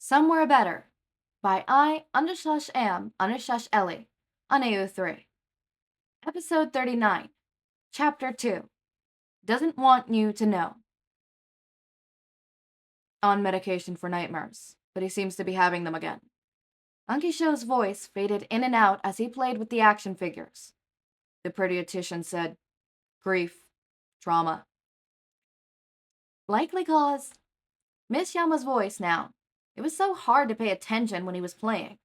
Somewhere Better by I_am_Ellie on AO3. Episode 39, Chapter 2, Doesn't Want You to Know. On medication for nightmares, but he seems to be having them again. Ankisho's voice faded in and out as he played with the action figures. The pediatrician said, grief, trauma. Likely cause. Miss Yama's voice now. It was so hard to pay attention when he was playing.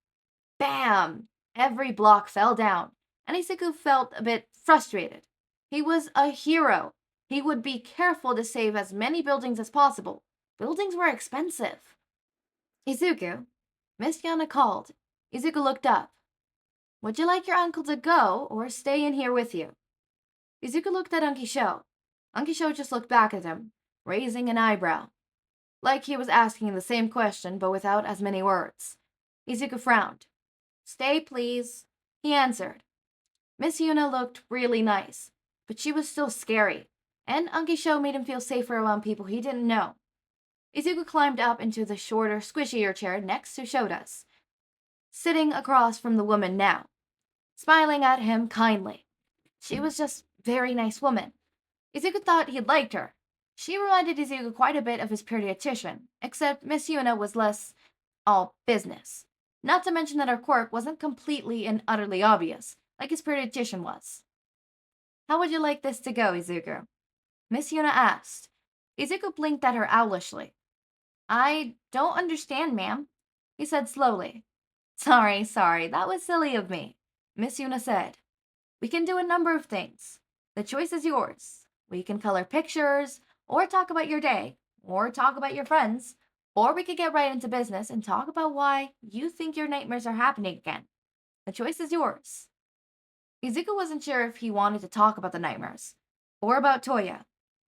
Bam! Every block fell down, and Izuku felt a bit frustrated. He was a hero. He would be careful to save as many buildings as possible. Buildings were expensive. Izuku, Miss Yana called. Izuku looked up. Would you like your uncle to go, or stay in here with you? Izuku looked at Ankisho. Ankisho just looked back at him, raising an eyebrow. Like he was asking the same question, but without as many words. Izuku frowned. Stay, please, he answered. Miss Yuna looked really nice, but she was still scary, and Ankisho made him feel safer around people he didn't know. Izuku climbed up into the shorter, squishier chair next to Shouta's, sitting across from the woman now, smiling at him kindly. She was just a very nice woman. Izuku thought he'd liked her. She reminded Izuku quite a bit of his pediatrician, except Miss Yuna was less all business. Not to mention that her quirk wasn't completely and utterly obvious, like his pediatrician was. How would you like this to go, Izuku? Miss Yuna asked. Izuku blinked at her owlishly. I don't understand, ma'am, he said slowly. Sorry, that was silly of me, Miss Yuna said. We can do a number of things. The choice is yours. We can color pictures, or talk about your day, or talk about your friends, or we could get right into business and talk about why you think your nightmares are happening again. The choice is yours. Izuku wasn't sure if he wanted to talk about the nightmares, or about Toya,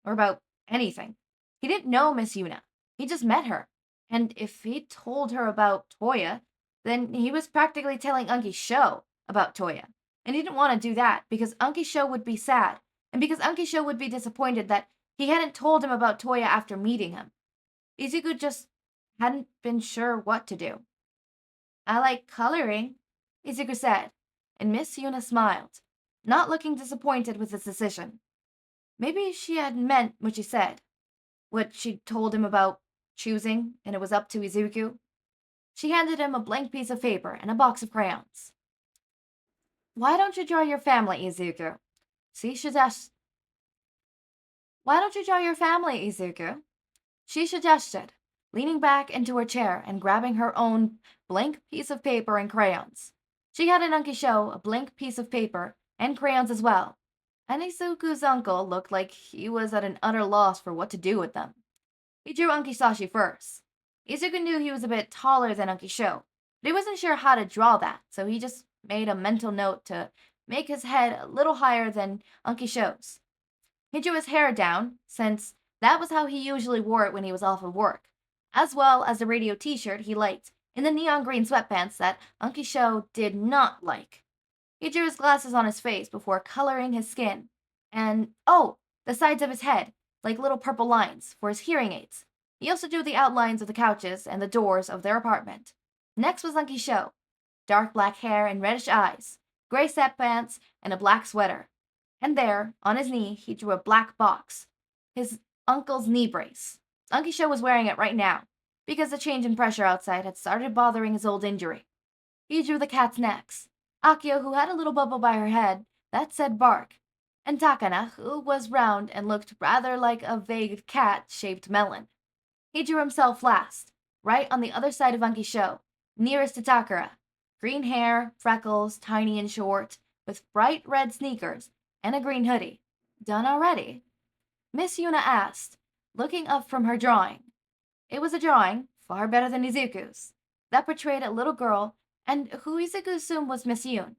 or about anything. He didn't know Miss Yuna. He just met her. And if he told her about Toya, then he was practically telling Ankisho about Toya. And he didn't want to do that because Ankisho would be sad, and because Ankisho would be disappointed that he hadn't told him about Toya after meeting him. Izuku just hadn't been sure what to do. I like coloring, Izuku said, and Miss Yuna smiled, not looking disappointed with his decision. Maybe she had meant what she said, what she'd told him about choosing, and it was up to Izuku. She handed him a blank piece of paper and a box of crayons. Why don't you draw your family, Izuku? She suggested. Why don't you draw your family, Izuku? She suggested, leaning back into her chair and grabbing her own blank piece of paper and crayons. She had an Ankisho a blank piece of paper and crayons as well, and Izuku's uncle looked like he was at an utter loss for what to do with them. He drew Ankisashi first. Izuku knew he was a bit taller than Ankisho, but he wasn't sure how to draw that, so he just made a mental note to make his head a little higher than Ankisho's. He drew his hair down, since that was how he usually wore it when he was off of work, as well as the radio t-shirt he liked and the neon green sweatpants that Ankisho did not like. He drew his glasses on his face before coloring his skin, and, the sides of his head, like little purple lines, for his hearing aids. He also drew the outlines of the couches and the doors of their apartment. Next was Ankisho. Dark black hair and reddish eyes, gray sweatpants, and a black sweater. And there, on his knee, he drew a black box. His uncle's knee brace. Ankisho was wearing it right now, because the change in pressure outside had started bothering his old injury. He drew the cat's necks. Akio, who had a little bubble by her head, that said bark. And Takana, who was round and looked rather like a vague cat-shaped melon. He drew himself last, right on the other side of Ankisho, nearest to Takara. Green hair, freckles, tiny and short, with bright red sneakers, and a green hoodie. Done already? Miss Yuna asked, looking up from her drawing. It was a drawing, far better than Izuku's, that portrayed a little girl, and who Izuku assumed was Miss Yun.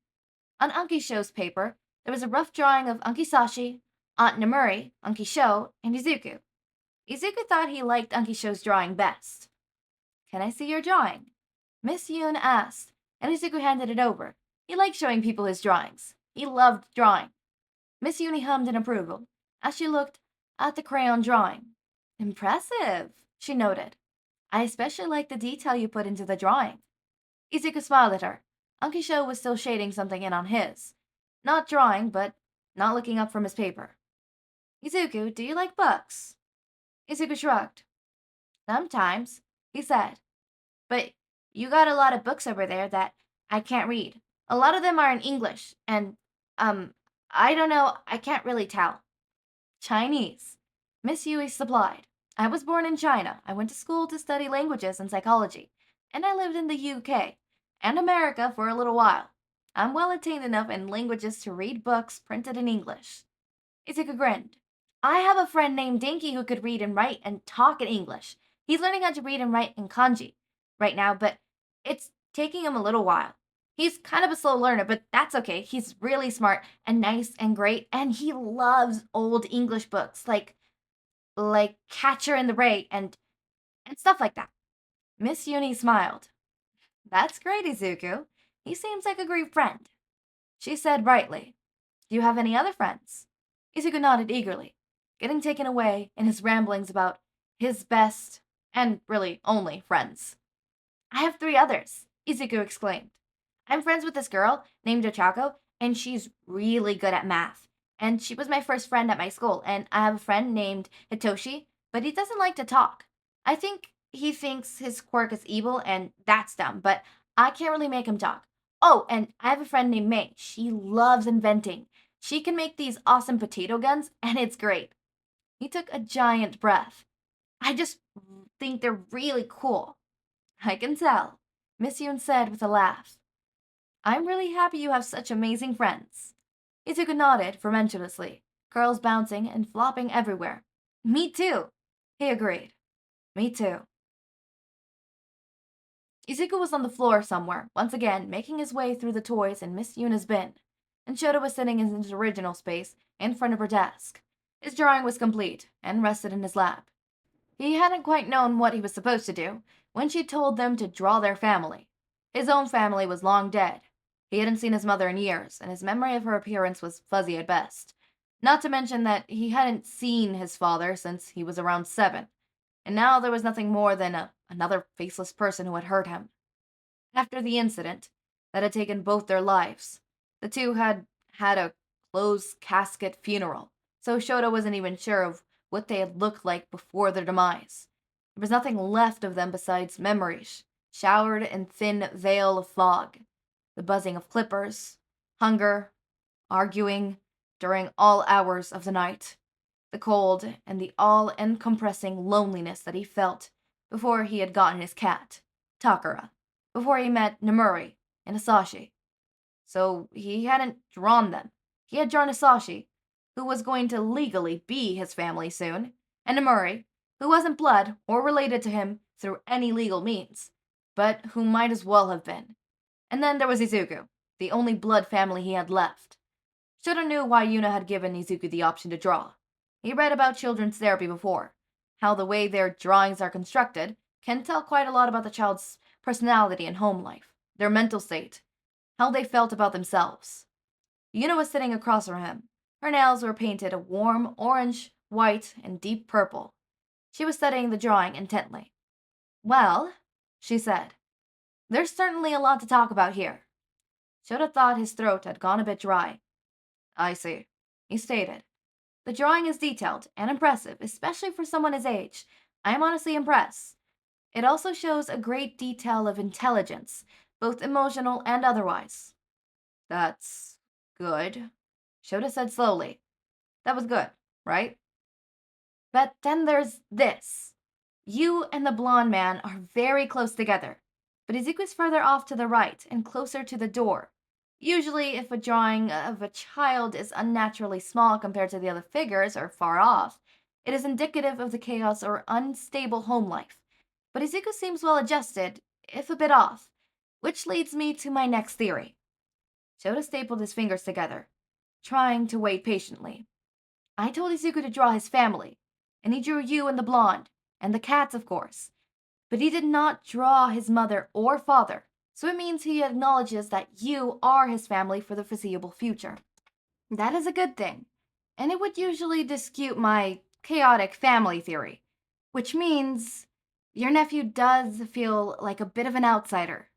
On Ankisho's paper, there was a rough drawing of Ankisashi, Aunt Nemuri, Ankisho, and Izuku. Izuku thought he liked Ankisho's drawing best. Can I see your drawing? Miss Yun asked, and Izuku handed it over. He liked showing people his drawings. He loved drawing. Miss Yuni hummed in approval as she looked at the crayon drawing. Impressive, she noted. I especially like the detail you put into the drawing. Izuku smiled at her. Ankisho was still shading something in on his. Not drawing, but not looking up from his paper. Izuku, do you like books? Izuku shrugged. Sometimes, he said. But you got a lot of books over there that I can't read. A lot of them are in English, and, I don't know, I can't really tell. Chinese. Miss Yui supplied. I was born in China. I went to school to study languages and psychology, and I lived in the UK and America for a little while. I'm well attained enough in languages to read books printed in English. Izuku grinned. I have a friend named Denki who could read and write and talk in English. He's learning how to read and write in kanji right now, but it's taking him a little while. He's kind of a slow learner, but that's okay. He's really smart and nice and great, and he loves old English books like Catcher in the Rye and stuff like that. Miss Uni smiled. That's great, Izuku. He seems like a great friend. She said brightly, Do you have any other friends? Izuku nodded eagerly, getting taken away in his ramblings about his best, and really only, friends. I have 3 others, Izuku exclaimed. I'm friends with this girl named Ochako, and she's really good at math. And she was my first friend at my school, and I have a friend named Hitoshi, but he doesn't like to talk. I think he thinks his quirk is evil, and that's dumb, but I can't really make him talk. Oh, and I have a friend named May. She loves inventing. She can make these awesome potato guns, and it's great. He took a giant breath. I just think they're really cool. I can tell, Miss Yoon said with a laugh. I'm really happy you have such amazing friends. Izuku nodded fermentously, curls bouncing and flopping everywhere. Me too, he agreed. Me too. Izuku was on the floor somewhere, once again making his way through the toys in Miss Yuna's bin, and Shouta was sitting in his original space in front of her desk. His drawing was complete and rested in his lap. He hadn't quite known what he was supposed to do when she told them to draw their family. His own family was long dead. He hadn't seen his mother in years, and his memory of her appearance was fuzzy at best. Not to mention that he hadn't seen his father since he was around 7, and now there was nothing more than another faceless person who had hurt him. After the incident that had taken both their lives, the two had had a closed casket funeral, so Shouta wasn't even sure of what they had looked like before their demise. There was nothing left of them besides memories, showered in thin veil of fog, the buzzing of clippers, hunger, arguing during all hours of the night, the cold and the all-encompassing loneliness that he felt before he had gotten his cat, Takara, before he met Nemuri and Hizashi. So he hadn't drawn them. He had drawn Hizashi, who was going to legally be his family soon, and Nemuri, who wasn't blood or related to him through any legal means, but who might as well have been. And then there was Izuku, the only blood family he had left. Shouta knew why Yuna had given Izuku the option to draw. He read about children's therapy before, how the way their drawings are constructed can tell quite a lot about the child's personality and home life, their mental state, how they felt about themselves. Yuna was sitting across from him. Her nails were painted a warm orange, white, and deep purple. She was studying the drawing intently. Well, she said, there's certainly a lot to talk about here. Shouta thought his throat had gone a bit dry. I see, he stated. The drawing is detailed and impressive, especially for someone his age. I am honestly impressed. It also shows a great detail of intelligence, both emotional and otherwise. That's good, Shouta said slowly. That was good, right? But then there's this. You and the blonde man are very close together, but Izuku's further off to the right and closer to the door. Usually, if a drawing of a child is unnaturally small compared to the other figures or far off, it is indicative of the chaos or unstable home life. But Izuku seems well adjusted, if a bit off, which leads me to my next theory. Shouta stapled his fingers together, trying to wait patiently. I told Izuku to draw his family, and he drew you and the blonde, and the cats, of course. But he did not draw his mother or father, so it means he acknowledges that you are his family for the foreseeable future. That is a good thing, and it would usually dispute my chaotic family theory, which means Your nephew does feel like a bit of an outsider.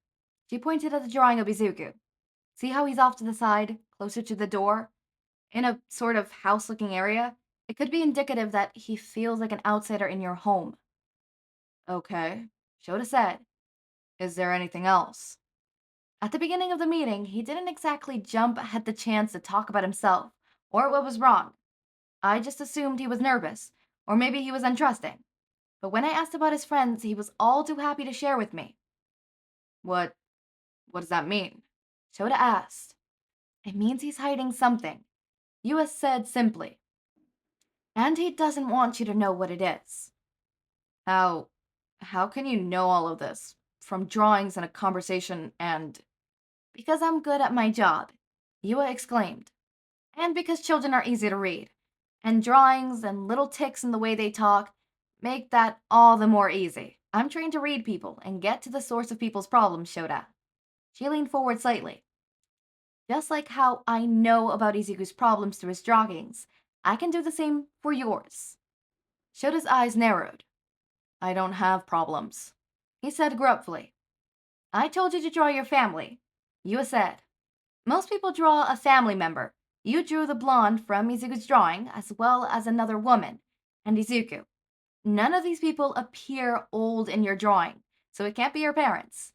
She pointed at the drawing of Izuku. See how he's off to the side, closer to the door? In a sort of house-looking area? It could be indicative that he feels like an outsider in your home. Okay, Shouta said. Is there anything else? At the beginning of the meeting, he didn't exactly jump at the chance to talk about himself, or what was wrong. I just assumed he was nervous, or maybe he was untrusting. But when I asked about his friends, he was all too happy to share with me. What does that mean? Shouta asked. It means he's hiding something. Yua said simply. And he doesn't want you to know what it is. How can you know all of this? From drawings and a conversation and... Because I'm good at my job, Yua exclaimed. And because children are easy to read. And drawings and little ticks in the way they talk make that all the more easy. I'm trained to read people and get to the source of people's problems, Shouta. She leaned forward slightly. Just like how I know about Izuku's problems through his drawings, I can do the same for yours. Shota's eyes narrowed. I don't have problems, he said gruffly. I told you to draw your family, Yua said. Most people draw a family member. You drew the blonde from Izuku's drawing, as well as another woman, and Izuku. None of these people appear old in your drawing, so it can't be your parents.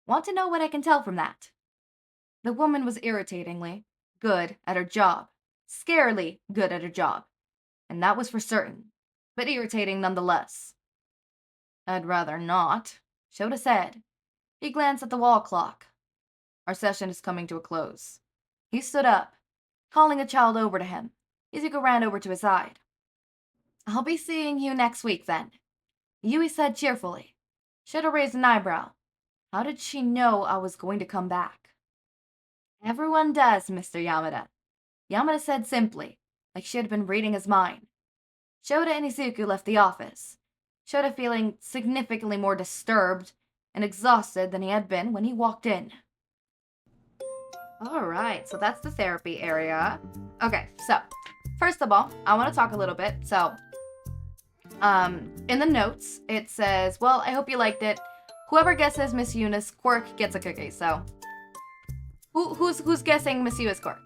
Want to know what I can tell from that? The woman was irritatingly good at her job, scarily good at her job, and that was for certain, but irritating nonetheless. I'd rather not, Shouta said. He glanced at the wall clock. Our session is coming to a close. He stood up, calling a child over to him. Izuku ran over to his side. I'll be seeing you next week, then, Yui said cheerfully. Shouta raised an eyebrow. How did she know I was going to come back? Everyone does, Mr. Yamada. Yamada said simply, like she had been reading his mind. Shouta and Izuku left the office. Shouta feeling significantly more disturbed and exhausted than he had been when he walked in. Alright, so that's the therapy area. Okay, so, first of all, I want to talk a little bit. So, in the notes, it says, well, I hope you liked it. Whoever guesses Miss Yuna's quirk gets a cookie, so... Who's guessing Miss Yuna's quirk?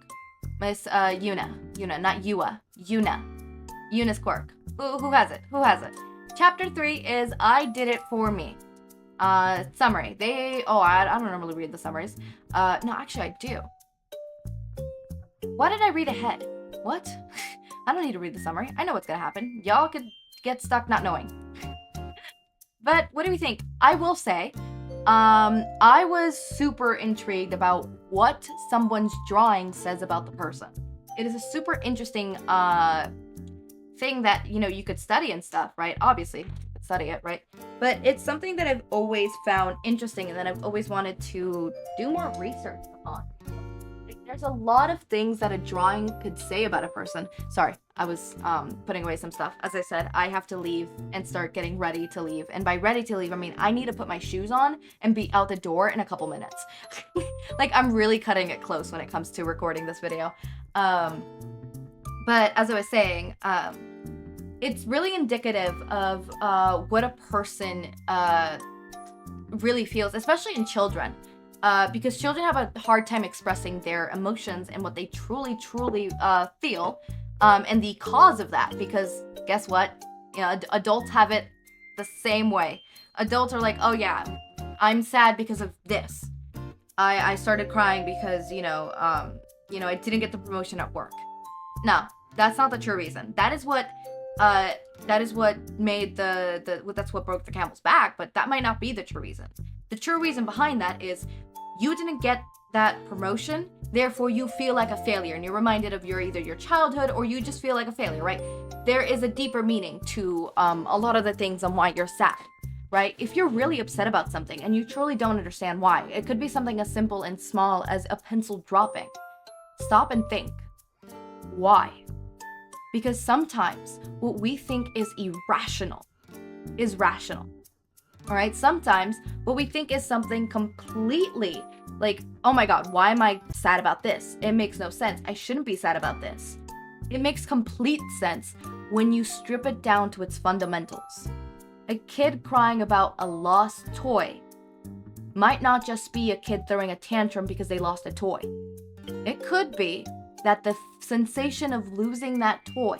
Miss, Yuna, not Yua. Yuna's quirk. Who has it? Chapter 3 is I Did It For Me. Summary. I don't normally read the summaries. No, actually I do. Why did I read ahead? What? I don't need to read the summary. I know what's gonna happen. Y'all could get stuck not knowing. But what do we think? I will say, I was super intrigued about what someone's drawing says about the person. It is a super interesting, thing that, you could study and stuff, right? Obviously, you could study it, right? But it's something that I've always found interesting and that I've always wanted to do more research on. There's a lot of things that a drawing could say about a person. Sorry, I was putting away some stuff. As I said, I have to leave and start getting ready to leave. And by ready to leave, I mean I need to put my shoes on and be out the door in a couple minutes. Like, I'm really cutting it close when it comes to recording this video. But as I was saying, it's really indicative of what a person really feels, especially in children. Because children have a hard time expressing their emotions and what they truly feel, and the cause of that. Because guess what? Adults have it the same way. Adults are like, oh yeah, I'm sad because of this. I started crying because I didn't get the promotion at work. No, that's not the true reason. That is what made that's what broke the camel's back. But that might not be the true reason. The true reason behind that is you didn't get that promotion, therefore you feel like a failure, and you're reminded of either your childhood or you just feel like a failure, right? There is a deeper meaning to a lot of the things on why you're sad, right? If you're really upset about something and you truly don't understand why, it could be something as simple and small as a pencil dropping. Stop and think. Why? Because sometimes what we think is irrational is rational. All right, sometimes what we think is something completely like, oh my god, why am I sad about this? It makes no sense. I shouldn't be sad about this. It makes complete sense when you strip it down to its fundamentals. A kid crying about a lost toy might not just be a kid throwing a tantrum because they lost a toy. It could be that the sensation of losing that toy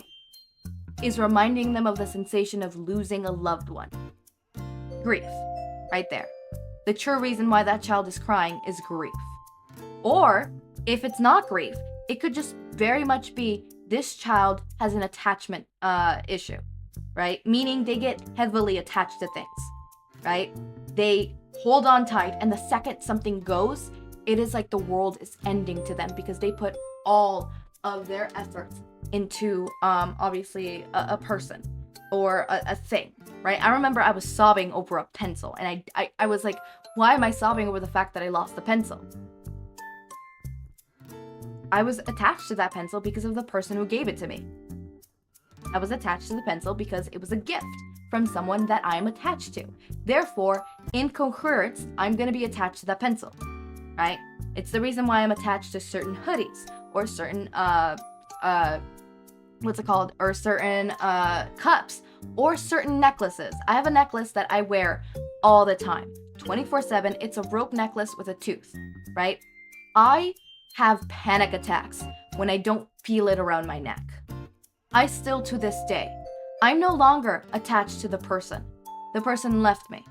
is reminding them of the sensation of losing a loved one. Grief, right there. The true reason why that child is crying is grief. Or, if it's not grief, it could just very much be this child has an attachment issue, right? Meaning they get heavily attached to things, right? They hold on tight, and the second something goes, it is like the world is ending to them because they put all of their efforts into, obviously, a person or a thing, right? I remember I was sobbing over a pencil, and I was like, why am I sobbing over the fact that I lost the pencil? I was attached to that pencil because of the person who gave it to me. I was attached to the pencil because it was a gift from someone that I am attached to. Therefore, in coherence, I'm going to be attached to that pencil, right? It's the reason why I'm attached to certain hoodies or certain, or certain cups or certain necklaces. I have a necklace that I wear all the time, 24/7. It's a rope necklace with a tooth, right? I have panic attacks when I don't feel it around my neck. I still, to this day, I'm no longer attached to the person. The person left me,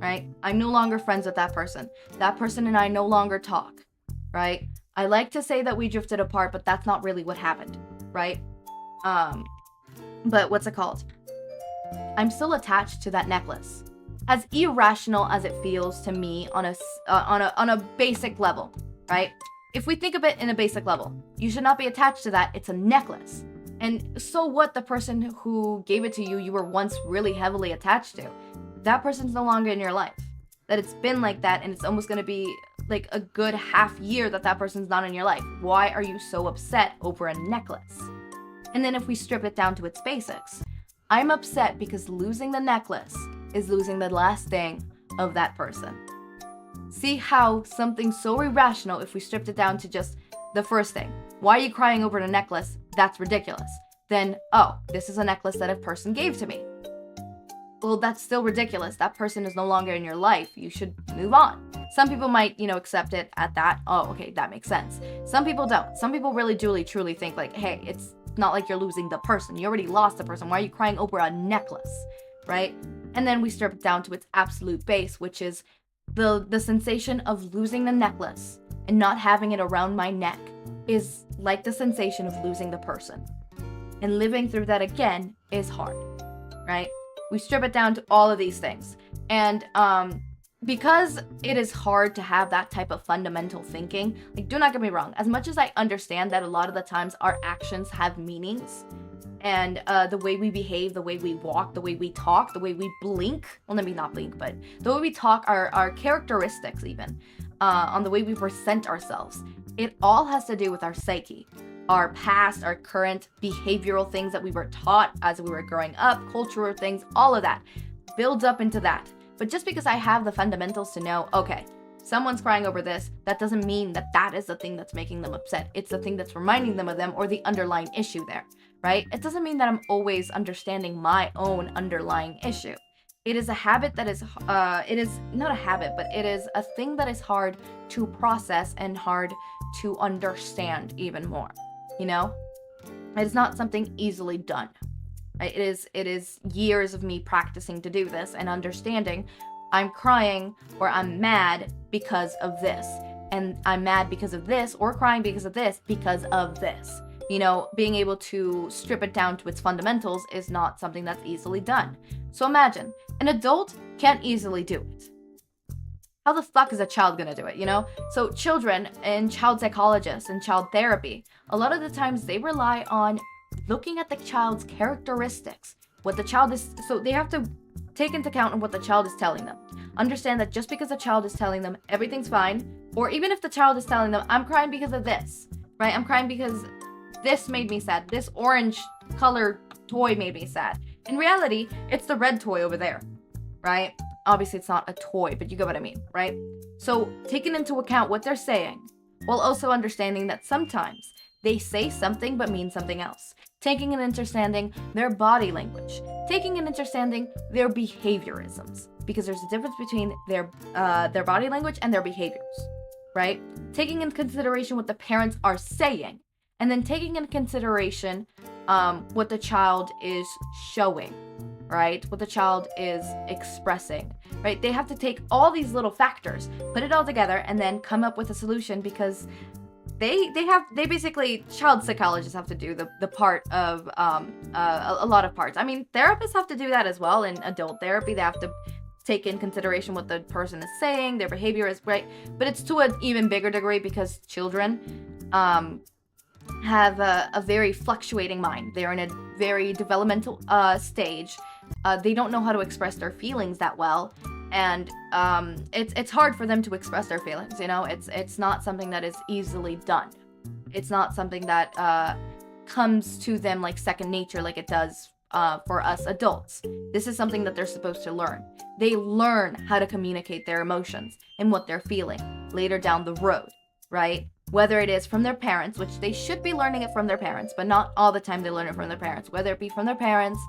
right? I'm no longer friends with that person. That person and I no longer talk, right? I like to say that we drifted apart, but that's not really what happened, right? But what's it called? I'm still attached to that necklace. As irrational as it feels to me on a basic level, right? If we think of it in a basic level, you should not be attached to that. It's a necklace. And so what, the person who gave it to you, you were once really heavily attached to, that person's no longer in your life. That it's been like that, and it's almost going to be like a good half year that that person's not in your life. Why are you so upset over a necklace? And then if we strip it down to its basics, I'm upset because losing the necklace is losing the last thing of that person. See how something so irrational, if we stripped it down to just the first thing. Why are you crying over a necklace? That's ridiculous. Then, oh, this is a necklace that a person gave to me. Well, that's still ridiculous. That person is no longer in your life. You should move on. Some people might, accept it at that. Oh, okay, that makes sense. Some people don't. Some people really, truly think like, hey, it's not like you're losing the person. You already lost the person. Why are you crying over a necklace, right? And then we strip it down to its absolute base, which is the sensation of losing the necklace and not having it around my neck is like the sensation of losing the person. And living through that again is hard, right? We strip it down to all of these things. And because it is hard to have that type of fundamental thinking, like, do not get me wrong, as much as I understand that a lot of the times our actions have meanings, and the way we behave, the way we walk, the way we talk, the way we blink, well, maybe not blink, but the way we talk, our characteristics even, on the way we present ourselves, it all has to do with our psyche, our past, our current behavioral things that we were taught as we were growing up, cultural things, all of that builds up into that. But just because I have the fundamentals to know, okay, someone's crying over this, that doesn't mean that that is the thing that's making them upset. It's the thing that's reminding them of them or the underlying issue there, right? It doesn't mean that I'm always understanding my own underlying issue. It is a habit that is, it is not a habit, but it is a thing that is hard to process and hard to understand even more, It is not something easily done. Right? It is years of me practicing to do this and understanding I'm crying or I'm mad because of this. And I'm mad because of this or crying because of this because of this. Being able to strip it down to its fundamentals is not something that's easily done. So imagine, an adult can't easily do it. How the fuck is a child gonna do it, So children and child psychologists and child therapy, a lot of the times they rely on looking at the child's characteristics, what the child is, so they have to take into account on what the child is telling them. Understand that just because the child is telling them everything's fine, or even if the child is telling them, I'm crying because of this, right? I'm crying because this made me sad. This orange colored toy made me sad. In reality, it's the red toy over there, right? Obviously, it's not a toy, but you get what I mean, right? So taking into account what they're saying, while also understanding that sometimes they say something but mean something else. taking and understanding their body language, taking and understanding their behaviorisms, because there's a difference between their body language and their behaviors, right? Taking into consideration what the parents are saying, and then taking into consideration what the child is showing, right? What the child is expressing, right? They have to take all these little factors, put it all together, and then come up with a solution, because they basically, child psychologists have to do the part of a lot of parts. I mean, therapists have to do that as well. In adult therapy, they have to take in consideration what the person is saying, their behavior is, right? But it's to an even bigger degree, because children have a very fluctuating mind. They're in a very developmental stage. They don't know how to express their feelings that well, and it's hard for them to express their feelings. You know, it's not something that is easily done. It's not something that comes to them like second nature, like it does for us adults. This is something that they're supposed to learn. They learn how to communicate their emotions and what they're feeling later down the road, right? Whether it is from their parents, which they should be learning it from their parents, but not all the time they learn it from their parents. Whether it be from their parents,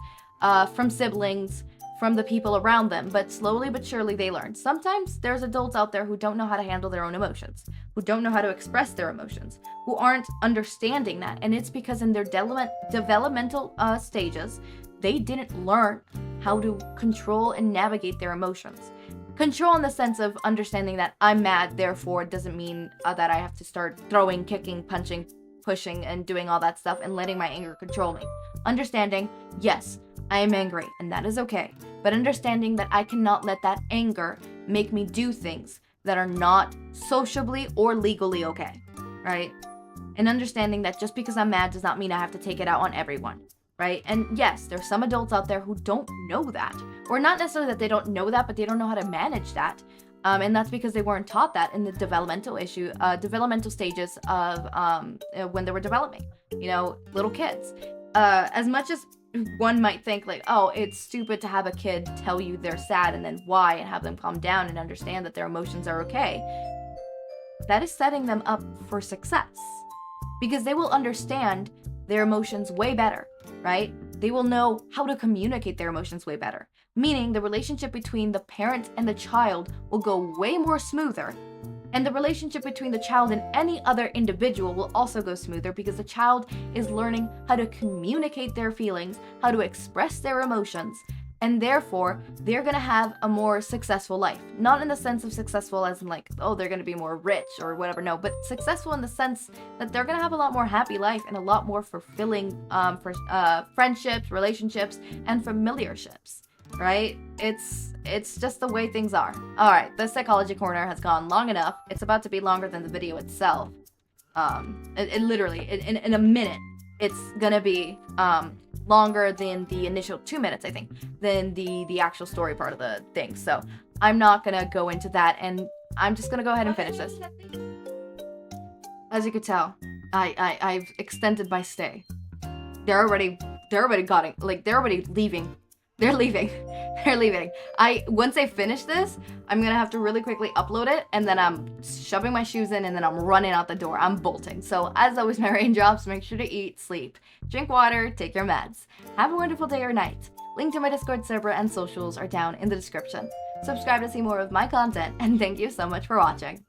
from siblings, from the people around them, but slowly but surely they learn. Sometimes there's adults out there who don't know how to handle their own emotions, who don't know how to express their emotions, who aren't understanding that, and it's because in their developmental stages, they didn't learn how to control and navigate their emotions. Control in the sense of understanding that I'm mad, therefore it doesn't mean that I have to start throwing, kicking, punching, pushing, and doing all that stuff and letting my anger control me. Understanding, yes, I am angry, and that is okay. But understanding that I cannot let that anger make me do things that are not sociably or legally okay, right? And understanding that just because I'm mad does not mean I have to take it out on everyone, right? And yes, there's some adults out there who don't know that. Or not necessarily that they don't know that, but they don't know how to manage that. And that's because they weren't taught that in the developmental stages of when they were developing, you know, little kids. As much as one might think like, oh, it's stupid to have a kid tell you they're sad and then why, and have them calm down and understand that their emotions are okay, that is setting them up for success, because they will understand their emotions way better, right? They will know how to communicate their emotions way better, meaning the relationship between the parent and the child will go way more smoother. And the relationship between the child and any other individual will also go smoother, because the child is learning how to communicate their feelings, how to express their emotions, and therefore they're going to have a more successful life. Not in the sense of successful as in like, oh, they're going to be more rich or whatever, no, but successful in the sense that they're going to have a lot more happy life and a lot more fulfilling friendships, relationships, and familiarships. Right? It's just the way things are. Alright, the psychology corner has gone long enough. It's about to be longer than the video itself. It literally, in a minute, it's gonna be longer than the initial 2 minutes, I think, than the actual story part of the thing. So I'm not gonna go into that, and I'm just gonna go ahead and finish this. As you could tell, I've extended my stay. They're already leaving. They're leaving. Once I finish this, I'm gonna have to really quickly upload it, and then I'm shoving my shoes in, and then I'm running out the door. I'm bolting. So as always, my raindrops, make sure to eat, sleep, drink water, take your meds. Have a wonderful day or night. Link to my Discord server and socials are down in the description. Subscribe to see more of my content, and thank you so much for watching.